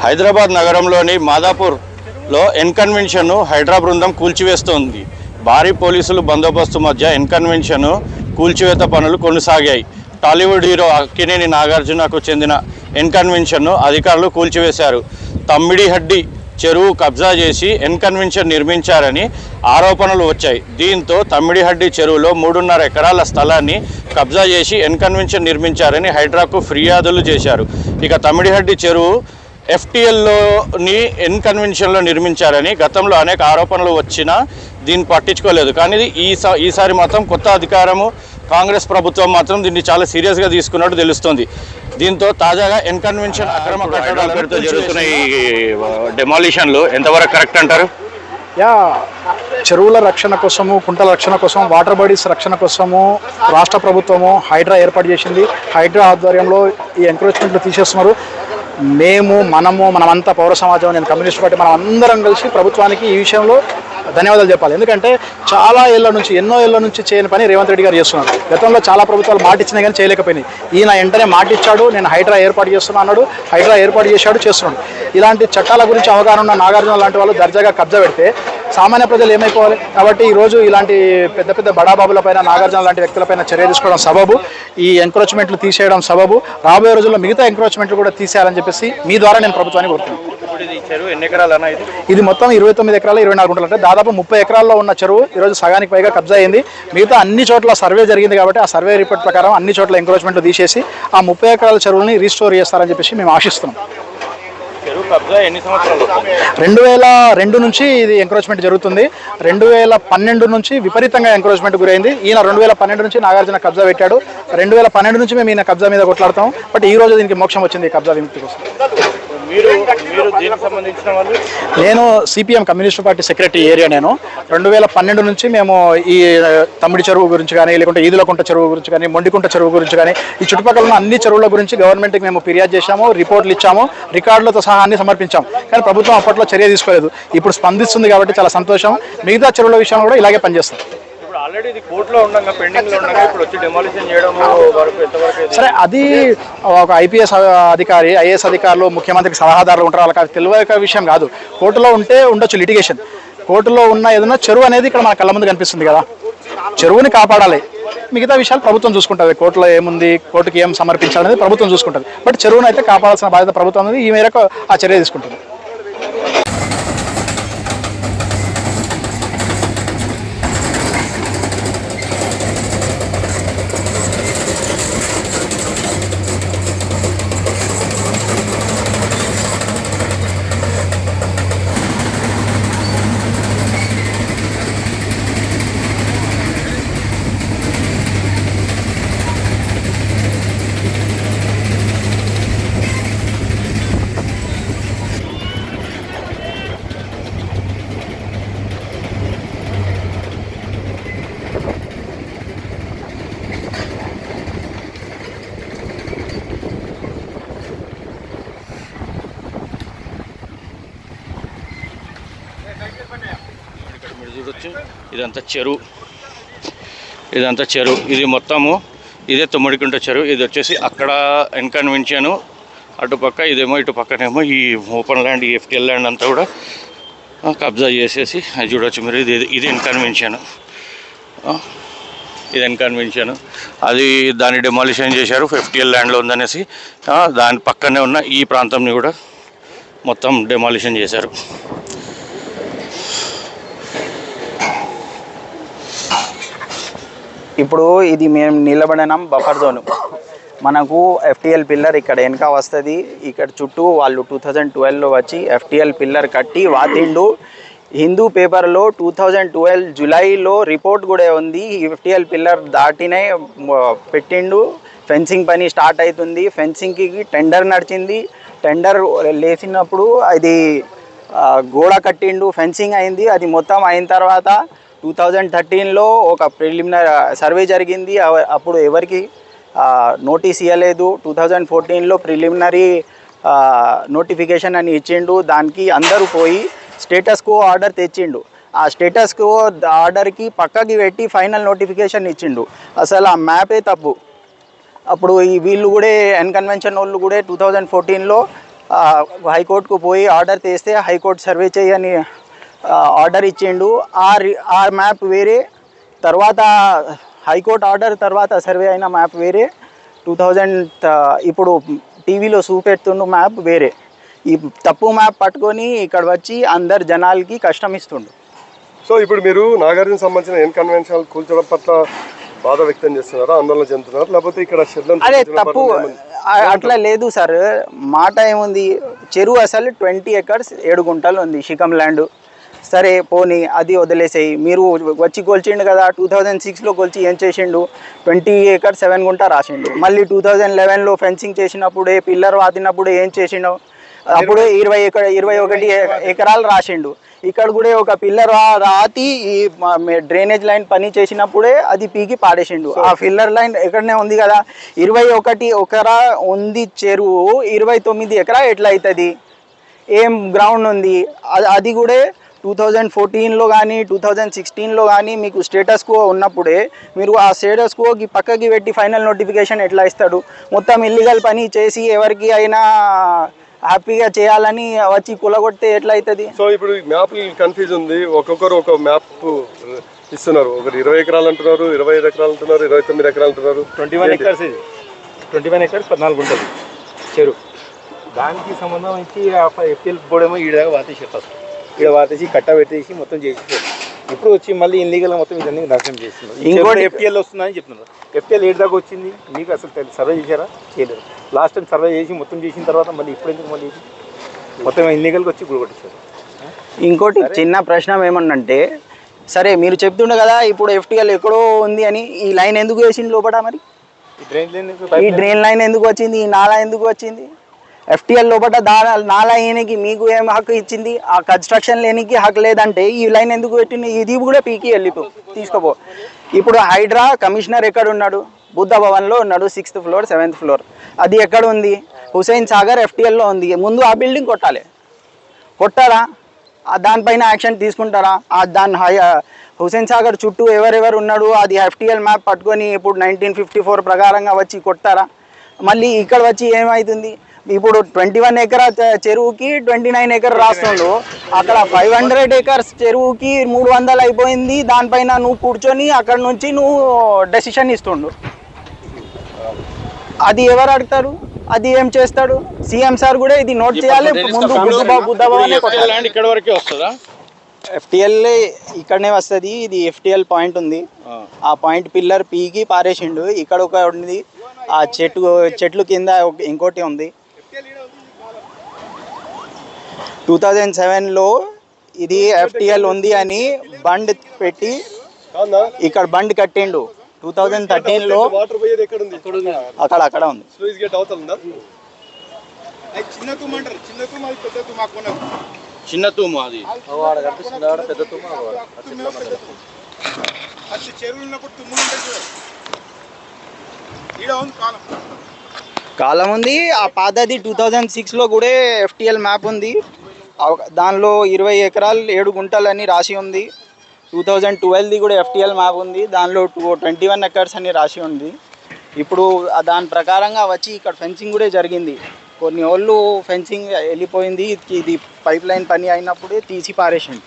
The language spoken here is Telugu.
హైదరాబాద్ నగరంలోని మాదాపూర్లో ఎన్కన్వెన్షన్ను హైడ్రా బృందం కూల్చివేస్తోంది. భారీ పోలీసులు బందోబస్తు మధ్య ఎన్కన్వెన్షన్ కూల్చివేత పనులు కొనసాగాయి. టాలీవుడ్ హీరో అక్కినేని నాగార్జునకు చెందిన ఎన్కన్వెన్షన్ను అధికారులు కూల్చివేశారు. తమ్మిడిహడ్డి చెరువు కబ్జా చేసి ఎన్కన్వెన్షన్ నిర్మించారని ఆరోపణలు వచ్చాయి. దీంతో తమ్మిడిహడ్డి చెరువులో 3.5 ఎకరాల స్థలాన్ని కబ్జా చేసి ఎన్కన్వెన్షన్ నిర్మించారని హైడ్రాకు ఫిర్యాదులు చేశారు. ఇక తమ్మిడిహడ్డి చెరువు FTLలోని ఎన్కన్వెన్షన్లో నిర్మించారని గతంలో అనేక ఆరోపణలు వచ్చినా దీన్ని పట్టించుకోలేదు. కానీ ఈసారి మాత్రం కొత్త అధికారము కాంగ్రెస్ ప్రభుత్వం మాత్రం దీన్ని చాలా సీరియస్గా తీసుకున్నట్టు తెలుస్తుంది. దీంతో తాజాగా ఎన్కన్వెన్షన్ అక్రమ కట్టడాల పేరుతో జరుగుతున్న ఈ డెమాలిషన్లు ఎంతవరకు కరెక్ట్ అంటారు? చెరువుల రక్షణ కోసము, కుంటల రక్షణ కోసం, వాటర్ బాడీస్ రక్షణ కోసము రాష్ట్ర ప్రభుత్వము హైడ్రా ఏర్పాటు చేసింది. హైడ్రా ఆధ్వర్యంలో ఈ ఎంకరేజ్మెంట్లు తీసేస్తున్నారు. మనమంతా పౌర సమాజం, నేను కమ్యూనిస్ట్ పార్టీ, మనం అందరం కలిసి ప్రభుత్వానికి ఈ విషయంలో ధన్యవాదాలు చెప్పాలి. ఎందుకంటే ఎన్నో ఏళ్ల నుంచి చేయని పని రేవంత్ రెడ్డి గారు చేస్తున్నారు. గతంలో చాలా ప్రభుత్వాలు మాట ఇచ్చినా కానీ చేయలేకపోయినాయి. ఈయన వెంటనే మాట ఇచ్చాడు, నేను హైడ్రా ఏర్పాటు చేస్తున్నా అన్నాడు. హైడ్రా ఏర్పాటు చేస్తున్నాడు. ఇలాంటి చట్టాల గురించి అవగాహన ఉన్న నాగార్జున లాంటి వాళ్ళు దర్జాగా కబ్జా పెడితే సామాన్య ప్రజలు ఏమైపోవాలి? కాబట్టి ఈరోజు ఇలాంటి పెద్ద పెద్ద బడాబాబులపైన, నాగార్జున లాంటి వ్యక్తులపైన చర్య తీసుకోవడం సబబు, ఈ ఎంక్రోచ్మెంట్లు తీసేయడం సబబు. రాబోయే రోజుల్లో మిగతా ఎంక్రోచ్మెంట్లు కూడా తీసేయాలని చెప్పేసి మీ ద్వారా నేను ప్రభుత్వాన్ని కోరుతున్నాను. ఇది మొత్తం 29 ఎకరాల 24 గుంటలు, అంటే దాదాపు 30 ఎకరాల్లో ఉన్న చెరువు ఈరోజు సగానికి పైగా కబ్జా అయింది. మిగతా అన్ని చోట్ల సర్వే జరిగింది కాబట్టి ఆ సర్వే రిపోర్ట్ ప్రకారం అన్ని చోట్ల ఎంక్రోచ్మెంట్లు తీసేసి ఆ 30 ఎకరాల చెరువుని రీస్టోర్ చేస్తారని చెప్పేసి మేము ఆశిస్తున్నాం. 2002 నుంచి ఇది ఎంక్రోచ్మెంట్ జరుగుతుంది. 2012 నుంచి విపరీతంగా ఎంక్రోచ్మెంట్ గురైంది. ఈయన 2012 నుంచి నాగార్జున కబ్జా పెట్టాడు. 2012 నుంచి మేము ఈయన కబ్జా మీద కొట్లాడతాం. బట్ ఈ రోజు దీనికి మోక్షం వచ్చింది, కబ్జా విముక్తి కోసం. నేను CPM communist party secretary area. నేను 2012 నుంచి మేము ఈ తమ్మిడి చెరువు గురించి కానీ, లేకుంటే ఈదులకుంట చెరువు గురించి కానీ, మొండికుంట చెరువు గురించి కానీ, ఈ చుట్టుపక్కల ఉన్న అన్ని చెరువుల గురించి గవర్నమెంట్కి మేము ఫిర్యాదు చేశాము, రిపోర్ట్లు ఇచ్చాము, రికార్డులతో సహా అన్ని సమర్పించాము. కానీ ప్రభుత్వం అప్పట్లో చర్య తీసుకోలేదు. ఇప్పుడు స్పందిస్తుంది కాబట్టి చాలా సంతోషం. మిగతా చెరువుల విషయంలో కూడా ఇలాగే పనిచేస్తాం. సరే, అది ఒక IPS అధికారి, IAS అధికారులు, ముఖ్యమంత్రికి సలహాదారులు ఉంటారు. వాళ్ళకి అది తెలియక విషయం కాదు. కోర్టులో ఉంటే ఉండొచ్చు లిటిగేషన్. కోర్టులో ఉన్న ఏదైనా చెరువు అనేది ఇక్కడ మన కళ్ళ ముందు కనిపిస్తుంది కదా, చెరువుని కాపాడాలి. మిగతా విషయాలు ప్రభుత్వం చూసుకుంటుంది. కోర్టులో ఏముంది, కోర్టుకి ఏం సమర్పించాలనేది ప్రభుత్వం చూసుకుంటుంది. బట్ చెరువును అయితే కాపాడాల్సిన బాధ్యత ప్రభుత్వం అనేది, ఈ మేరకు ఆ చర్య తీసుకుంటుంది. ఇదంతా చెరువు. ఇది మొత్తము ఇదే తొమ్మిడికుంట చెరువు. ఇది వచ్చేసి అక్కడ ఎన్కన్వెన్షన్, అటుపక్క ఇదేమో, ఇటు పక్కనేమో ఈ ఓపెన్ ల్యాండ్, ఈ FTL ల్యాండ్ అంతా కూడా కబ్జా చేసేసి అది చూడవచ్చు మీరు. ఇది ఎన్కన్వెన్షన్, అది దాన్ని డెమాలిషన్ చేశారు. FTL ల్యాండ్లో ఉందనేసి దాని పక్కనే ఉన్న ఈ ప్రాంతంని కూడా మొత్తం డెమాలిషన్ చేశారు. ఇప్పుడు ఇది మేము నిలబడినాం బఫర్ జోన్. మనకు FTL పిల్లర్ ఇక్కడ వెనక వస్తుంది. ఇక్కడ చుట్టూ వాళ్ళు 2012లో వచ్చి FTL పిల్లర్ కట్టి వాతిండు. హిందూ పేపర్లో 2012 జూలైలో రిపోర్ట్ కూడా ఉంది. FTL పిల్లర్ దాటినే పెట్టిండు. ఫెన్సింగ్ పని స్టార్ట్ అవుతుంది. ఫెన్సింగ్కి టెండర్ నడిచింది. టెండర్ లేచినప్పుడు అది గోడ కట్టిండు, ఫెన్సింగ్ అయింది. అది మొత్తం అయిన తర్వాత 2013లో ఒక ప్రిలిమినరీ సర్వే జరిగింది. అప్పుడు ఎవరికి నోటీస్ ఇవ్వలేదు. 2014లో ప్రిలిమినరీ నోటిఫికేషన్ అని ఇచ్చిండు. దానికి అందరూ పోయి స్టేటస్ కో ఆర్డర్ తెచ్చిండు. ఆ స్టేటస్ కో ఆర్డర్కి పక్కకి పెట్టి ఫైనల్ నోటిఫికేషన్ ఇచ్చిండు. అసలు ఆ మ్యాపే తప్పు. అప్పుడు వీళ్ళు కూడా ఎన్కన్వెన్షన్ వాళ్ళు కూడా 2014లో హైకోర్టుకు పోయి ఆర్డర్ తెస్తే హైకోర్టు సర్వే చేయని ఆర్డర్ ఇచ్చిండు. ఆ మ్యాప్ వేరే, తర్వాత హైకోర్టు ఆర్డర్ తర్వాత సర్వే అయిన మ్యాప్ వేరే, 2000 ఇప్పుడు టీవీలో చూపెడుతుండు మ్యాప్ వేరే. ఈ తప్పు మ్యాప్ పట్టుకొని ఇక్కడ వచ్చి అందరు జనాలకి కష్టం ఇస్తుండు. సో ఇప్పుడు మీరు నాగార్జున సంబంధించిన ఎన్ కన్వెన్షన్ కూల్చడం పట్ల బాధ వ్యక్తం చేస్తున్నారా, ఆందోళన చెందుతున్నారు, లేకపోతే ఇక్కడ అదే తప్పు అట్లా లేదు సార్. మాట ఏముంది, చెరువు అసలు 20 acres 7 గుంటలు ఉంది శిఖం ల్యాండ్. సరే పోనీ అది వదిలేసేయి. మీరు వచ్చి కొల్చిండు కదా, 2006లో కొలిచి ఏం చేసిండు, 20 acres 7 గుంట రాసిండు. మళ్ళీ 2011లో ఫెన్సింగ్ చేసినప్పుడే పిల్లర్ వాతినప్పుడు ఏం చేసిండు, అప్పుడు 21 ఎకరాలు రాసిండు. ఇక్కడ కూడా ఒక పిల్లర్ రాతి ఈ డ్రైనేజ్ లైన్ పని చేసినప్పుడే అది పీకి పాడేసిండు. ఆ పిల్లర్ లైన్ ఎక్కడనే ఉంది కదా, 21 ఎకరా ఉంది చెరువు, 29 ఎకరా ఎట్లా అవుతుంది, ఏం గ్రౌండ్ ఉంది. అది కూడా 2014లో కానీ 2016లో కానీ మీకు స్టేటస్ కో ఉన్నప్పుడే మీరు ఆ స్టేటస్ కోకి పక్కకి పెట్టి ఫైనల్ నోటిఫికేషన్ ఎట్లా ఇస్తాడు. మొత్తం ఇల్లీగల్ పని చేసి ఎవరికి అయినా హ్యాపీగా చేయాలని వచ్చి కూలగొడితే ఎట్లా అవుతుంది. సో ఇప్పుడు మ్యాప్ కన్ఫ్యూజ్ ఉంది, ఒక్కొక్కరు ఒక మ్యాప్ ఇస్తున్నారు. ఒకరు 20 ఎకరాలు అంటున్నారు, 25 ఎకరాలు అంటున్నారు, 29 ఎకరాలు అంటున్నారు. 21 acres ఇది, 21 acres 14 గుంటలు చెరువు. దానికి సంబంధం ఇచ్చి ఎఫ్టీఎల్ పోవడమో ఈడదాకా వాతేసి ఫస్ట్ ఇక్కడ వాతేసి కట్ట పెట్టేసి మొత్తం చేసి ఇప్పుడు వచ్చి మళ్ళీ ఇన్లీగల్గా మొత్తం ఇదన్నీ నాశనం చేస్తున్నారు. ఇంకోటి ఎఫ్టీఎల్ వస్తుందని చెప్తున్నారు. ఎఫ్టీఎల్ ఏడు దాకా వచ్చింది మీకు అసలు సర్వే చేశారా, చేయలేదు. లాస్ట్ టైం సర్వే చేసి మొత్తం చేసిన తర్వాత మళ్ళీ ఇప్పుడు ఎందుకు మళ్ళీ మొత్తం ఇన్లీగల్గా వచ్చి ఇప్పుడు కొట్టించారు. ఇంకోటి చిన్న ప్రశ్న ఏమన్నంటే, సరే మీరు చెప్తుండే కదా ఇప్పుడు ఎఫ్టీఎల్ ఎక్కడో ఉంది అని, ఈ లైన్ ఎందుకు వేసింది లోపల, మరి ఈ డ్రైన్ లైన్ ఎందుకు వచ్చింది, ఈ నాలా ఎందుకు వచ్చింది, ఎఫ్టీఎల్ లోపల నాలా వేయడానికి మీకు ఏం హక్కు ఇచ్చింది, ఆ కన్స్ట్రక్షన్ లేనికి హక్కు లేదంటే ఈ లైన్ ఎందుకు పెట్టింది, ఇది కూడా పీకి వెళ్ళిపో తీసుకోపో. ఇప్పుడు హైడ్రా కమిషనర్ ఎక్కడ ఉన్నాడు, బుద్ధ భవన్లో ఉన్నాడు, 6th floor 7th floor. అది ఎక్కడ ఉంది, హుసేన్ సాగర్ ఎఫ్టీఎల్లో ఉంది. ముందు ఆ బిల్డింగ్ కొట్టారా, దానిపైన యాక్షన్ తీసుకుంటారా, దాని హుసేన్ సాగర్ చుట్టూ ఎవరెవరు ఉన్నాడు అది ఎఫ్టీఎల్ మ్యాప్ పట్టుకొని ఇప్పుడు 1954 ప్రకారంగా వచ్చి కొట్టారా. మళ్ళీ ఇక్కడ వచ్చి ఏమవుతుంది, ఇప్పుడు 21 ఎకరా చెరువుకి 29 ఎకర్ రాస్తుండు, అక్కడ 500 acres చెరువుకి 300 అయిపోయింది. దానిపైన నువ్వు కూర్చొని అక్కడ నుంచి నువ్వు డెసిషన్ ఇస్తుండు. అది ఎవరు అడుగుతారు, అది ఏం చేస్తాడు. సీఎం సార్ కూడా ఇది నోట్ చేయాలి. ముందు ఇక్కడ వరకే వస్తుందా, ఎఫ్టీఎల్ ఇక్కడనే వస్తుంది. ఇది ఎఫ్టీఎల్ పాయింట్ ఉంది, ఆ పాయింట్ పిల్లర్ పీకి పారేసిండు. ఇక్కడ ఒక ఉంది, ఆ చెట్లు కింద ఇంకోటి ఉంది. 2007లో ఇది ఎఫ్టీఎల్ ఉంది అని బండ్ పెట్టి ఇక్కడ బండ్ కట్టిండు. 2013లో అక్కడ ఉంది. చిన్న తూము అది కాలం ఉంది. ఆ పాతది 2006లో కూడా ఎఫ్టీఎల్ మ్యాప్ ఉంది. దానిలో 20 ఎకరాలు 7 గుంటలు అని రాసి ఉంది. 2012ది కూడా ఎఫ్టీఎల్ మ్యాప్ ఉంది, దానిలో 21 acres అని రాసి ఉంది. ఇప్పుడు దాని ప్రకారంగా వచ్చి ఇక్కడ ఫెన్సింగ్ కూడా జరిగింది. కొన్ని వాళ్ళు ఫెన్సింగ్ వెళ్ళిపోయింది, ఇది పైప్ లైన్ పని అయినప్పుడే తీసి పారేసింది.